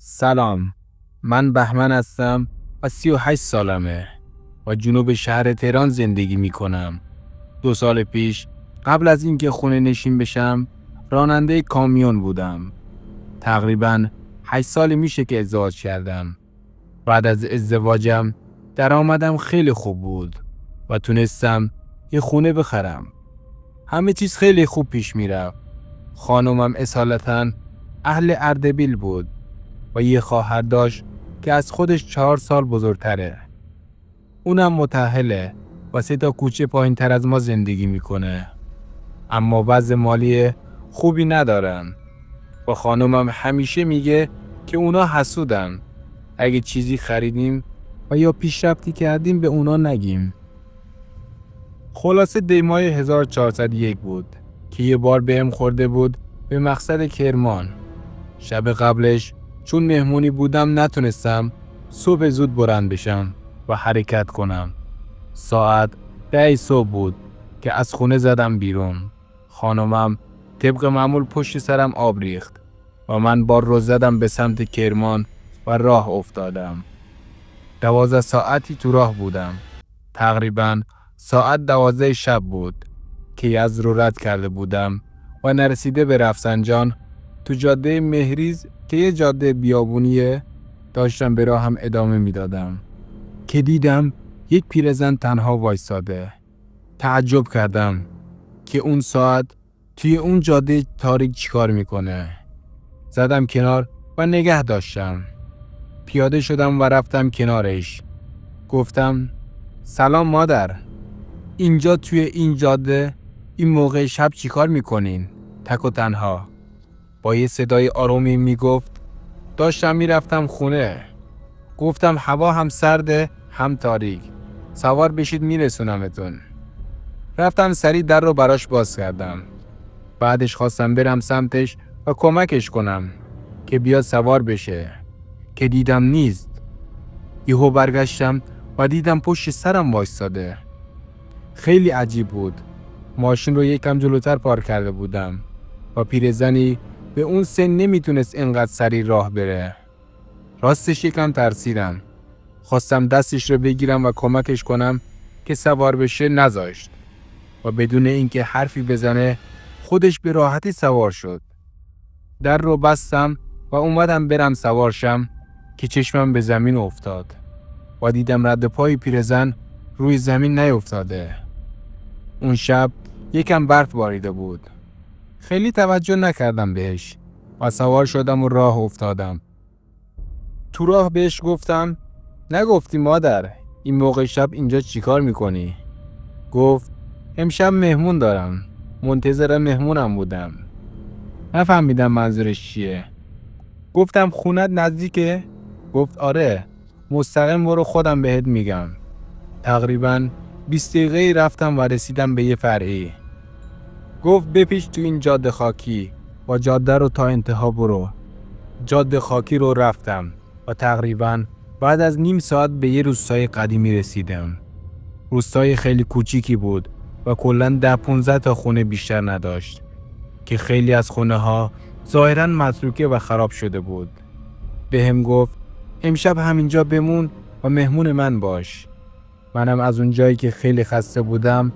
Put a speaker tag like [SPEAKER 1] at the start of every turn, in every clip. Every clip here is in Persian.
[SPEAKER 1] سلام، من بهمن هستم و 38 سالمه و جنوب شهر تهران زندگی می کنم. 2 سال پیش قبل از اینکه خونه نشین بشم راننده کامیون بودم. تقریباً 8 سال میشه که ازدواج کردم. بعد از ازدواجم درآمدم خیلی خوب بود و تونستم یه خونه بخرم. همه چیز خیلی خوب پیش میرفت. خانومم اصالتاً اهل اردبیل بود و یه خواهر داشت که از خودش 4 سال بزرگتره. اونم متأهله و 3 تا کوچه پایین تر از ما زندگی میکنه. اما وضع مالی خوبی ندارن و خانومم همیشه میگه که اونا حسودن. اگه چیزی خریدیم و یا پیشرفتی کردیم به اونا نگیم. خلاصه دیمای 1401 بود که یه بار بهم خورده بود به مقصد کرمان. شب قبلش چون مهمونی بودم نتونستم صبح زود بلند بشم و حرکت کنم. ساعت 10 صبح بود که از خونه زدم بیرون. خانمم طبق معمول پشت سرم آب ریخت و من بار رو زدم به سمت کرمان و راه افتادم. 12 ساعتی تو راه بودم. تقریباً ساعت 12 شب بود که یزد رو رد کرده بودم و نرسیده به رفسنجان تو جاده مهریز که یه جاده بیابونیه داشتم به راهم ادامه میدادم که دیدم یک پیرزن تنها وایساده. تعجب کردم که اون ساعت توی اون جاده تاریک چیکار میکنه. زدم کنار و نگه داشتم. پیاده شدم و رفتم کنارش. گفتم سلام مادر، اینجا توی این جاده این موقع شب چیکار میکنین؟ تک و تنها. با یه صدای آرومی میگفت داشتم میرفتم خونه. گفتم هوا هم سرده هم تاریک. سوار بشید میرسونمتون. رفتم سریع در رو براش باز کردم. بعدش خواستم برم سمتش و کمکش کنم که بیاد سوار بشه که دیدم نیست. یهو برگشتم و دیدم پشت سرم وایساده. خیلی عجیب بود. ماشین رو یکم جلوتر پارک کرده بودم و پیرزنی به اون سن نمیتونست اینقدر سریع راه بره. راستش یکم ترسیدم. خواستم دستش رو بگیرم و کمکش کنم که سوار بشه، نذاشت و بدون اینکه حرفی بزنه خودش به راحتی سوار شد. در رو بستم و اومدم برم سوارشم که چشمم به زمین افتاد و دیدم رد پای پیرزن روی زمین نیفتاده. اون شب یکم برف باریده بود. خیلی توجه نکردم بهش و سوار شدم و راه افتادم. تو راه بهش گفتم نگفتی مادر این موقع شب اینجا چیکار میکنی؟ گفت امشب مهمون دارم. منتظر مهمونم بودم. نفهمیدم منظورش چیه. گفتم خونت نزدیکه؟ گفت آره، مستقیم برو خودم بهت میگم. تقریباً 20 دقیقه رفتم و رسیدم به یه فرعی. گفت بپیچ تو این جاده خاکی و جاده رو تا انتها برو. جاده خاکی رو رفتم و تقریباً بعد از نیم ساعت به یه روستای قدیمی رسیدم. روستای خیلی کوچیکی بود و کلاً 10-15 تا خونه بیشتر نداشت که خیلی از خونه ها ظاهراً متروکه و خراب شده بود. بهم گفت امشب همینجا بمون و مهمون من باش. منم از اون جایی که خیلی خسته بودم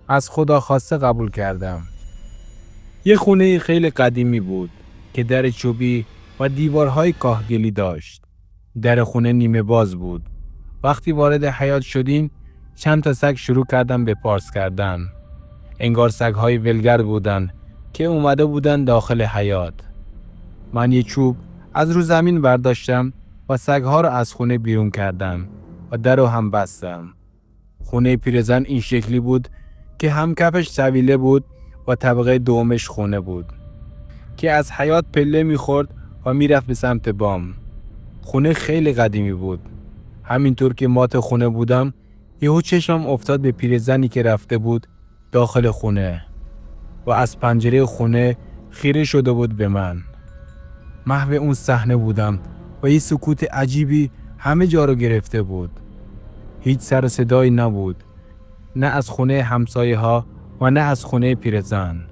[SPEAKER 1] از خدا خواسته قبول کردم. یه خونه خیلی قدیمی بود که در چوبی و دیوارهای کاهگلی داشت. در خونه نیمه باز بود. وقتی وارد حیاط شدیم چند تا سگ شروع کردن به پارس کردن. انگار سگ‌های ولگرد بودن که اومده بودن داخل حیاط. من یه چوب از رو زمین برداشتم و سگ‌ها رو از خونه بیرون کردم و در رو هم بستم. خونه پیرزن این شکلی بود که هم کفش طویله بود و طبقه دومش خونه بود که از حیاط پله میخورد و میرفت به سمت بام. خونه خیلی قدیمی بود. همینطور که مات خونه بودم یهو چشمم افتاد به پیرزنی که رفته بود داخل خونه و از پنجره خونه خیره شده بود به من. محو اون صحنه بودم و یه سکوت عجیبی همه جا رو گرفته بود. هیچ سر و صدایی نبود، نه از خونه همسایه ها و نه از خونه پیرزن.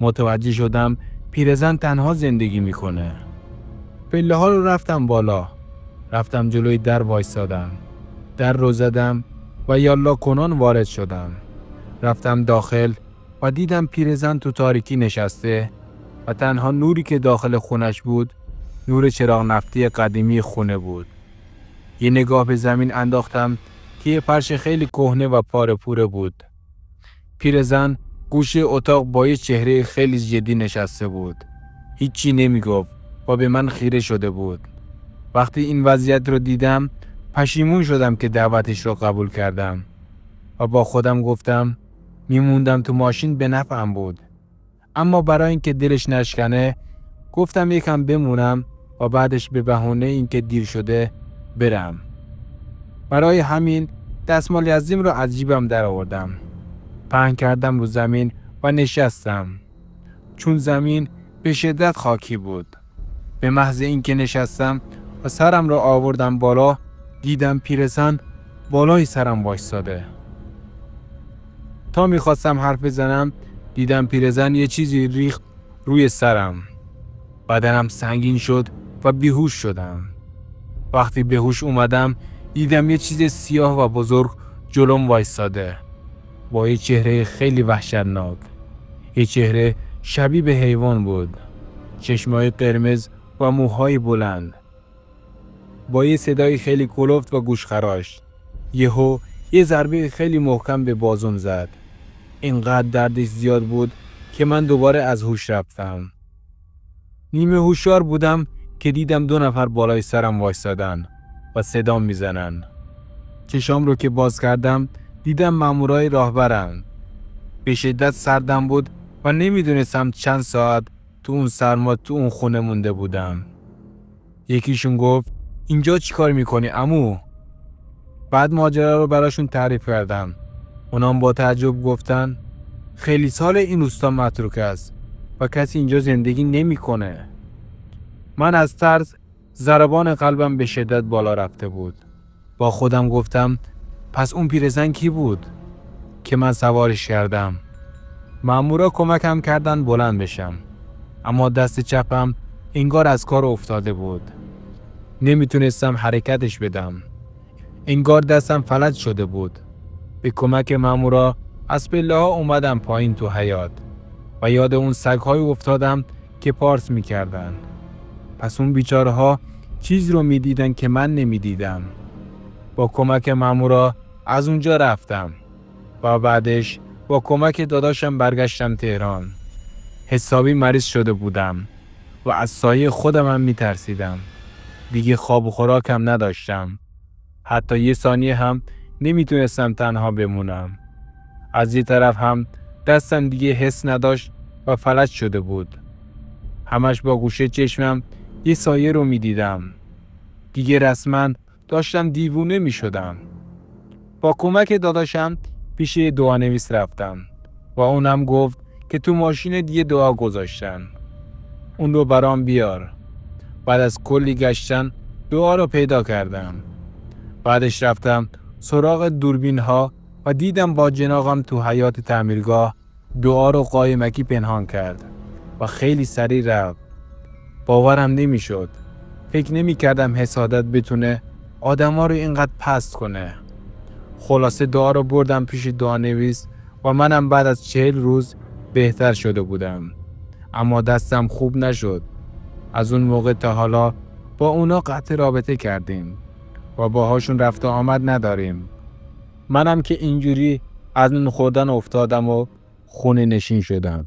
[SPEAKER 1] متوجه شدم پیرزن تنها زندگی میکنه. پله ها رو رفتم بالا. رفتم جلوی در وایسادم. در رو زدم و یالا کنان وارد شدم. رفتم داخل و دیدم پیرزن تو تاریکی نشسته و تنها نوری که داخل خونش بود نور چراغ نفتی قدیمی خونه بود. یه نگاه به زمین انداختم که یه فرش خیلی کهنه و پاره پوره بود. پیرزن گوشه اتاق با یه چهره خیلی جدی نشسته بود. هیچی نمیگفت و به من خیره شده بود. وقتی این وضعیت رو دیدم پشیمون شدم که دعوتش رو قبول کردم و با خودم گفتم میموندم تو ماشین به نفعم بود. اما برای اینکه دلش نشکنه گفتم یکم بمونم و بعدش به بهونه اینکه دیر شده برم. برای همین دستمال یزدیم رو از جیبم در آوردم. پهن کردم رو زمین و نشستم. چون زمین به شدت خاکی بود. به محض اینکه نشستم و سرم را آوردم بالا دیدم پیرزن بالای سرم وایساده. تا میخواستم حرف بزنم دیدم پیرزن یه چیزی ریخت روی سرم. بدنم سنگین شد و بیهوش شدم. وقتی به هوش اومدم دیدم یه چیز سیاه و بزرگ جلوم وایساده با یه چهره خیلی وحشتناک. یه چهره شبیه به حیوان بود. چشمای قرمز و موهای بلند. با یه صدای خیلی کلفت و گوشخراش. یهو یه ضربه خیلی محکم به بازوم زد. اینقدر دردش زیاد بود که من دوباره از هوش رفتم. نیمه هوشیار بودم که دیدم 2 نفر بالای سرم وایسادن و صدام میزنن. چشام رو که باز کردم دیدم مامورای راهبرن. به شدت سردم بود و نمیدونستم چند ساعت تو اون سرما تو اون خونه مونده بودم. یکیشون گفت اینجا چی کار میکنی عمو؟ بعد ماجرا رو براشون تعریف کردم. اونام با تعجب گفتن خیلی سال این روستا متروک است و کسی اینجا زندگی نمیکنه. من از ترس ضربان قلبم به شدت بالا رفته بود. با خودم گفتم پس اون پیرزن کی بود که من سوارش کردم؟ مامورا کمکم کردن بلند بشم اما دست چپم انگار از کار افتاده بود. نمیتونستم حرکتش بدم. انگار دستم فلج شده بود. به کمک مامورا از پله‌ها اومدم پایین تو حیاط و یاد اون سگ‌های افتادم که پارس میکردن. پس اون بیچاره‌ها چیز رو میدیدن که من نمیدیدم. با کمک مامورا از اونجا رفتم و بعدش با کمک داداشم برگشتم تهران. حسابی مریض شده بودم و از سایه خودم هم میترسیدم. دیگه خواب و خوراکم نداشتم. حتی یه ثانیه هم نمیتونستم تنها بمونم. از یه طرف هم دستم دیگه حس نداشت و فلج شده بود. همش با گوشه چشمم یه سایه رو میدیدم. دیگه رسما داشتم دیوونه میشدم. با کمک داداشم پیش دعانویس رفتم و اونم گفت که تو ماشین دیگه دعا گذاشتن. اون رو برام بیار. بعد از کلی گشتن دعا رو پیدا کردم. بعدش رفتم سراغ دوربین ها و دیدم با جناغم تو حیاط تعمیرگاه دعا رو قایمکی پنهان کرد و خیلی سریع رفت. باورم نمیشد. فکر نمی کردم حسادت بتونه آدما رو اینقدر پست کنه. خلاصه دعا رو بردم پیش دعانویس و منم بعد از 40 روز بهتر شده بودم. اما دستم خوب نشد. از اون موقع تا حالا با اونا قطع رابطه کردیم و باهاشون رفت و آمد نداریم. منم که اینجوری از نون خوردن افتادم و خونه نشین شدم.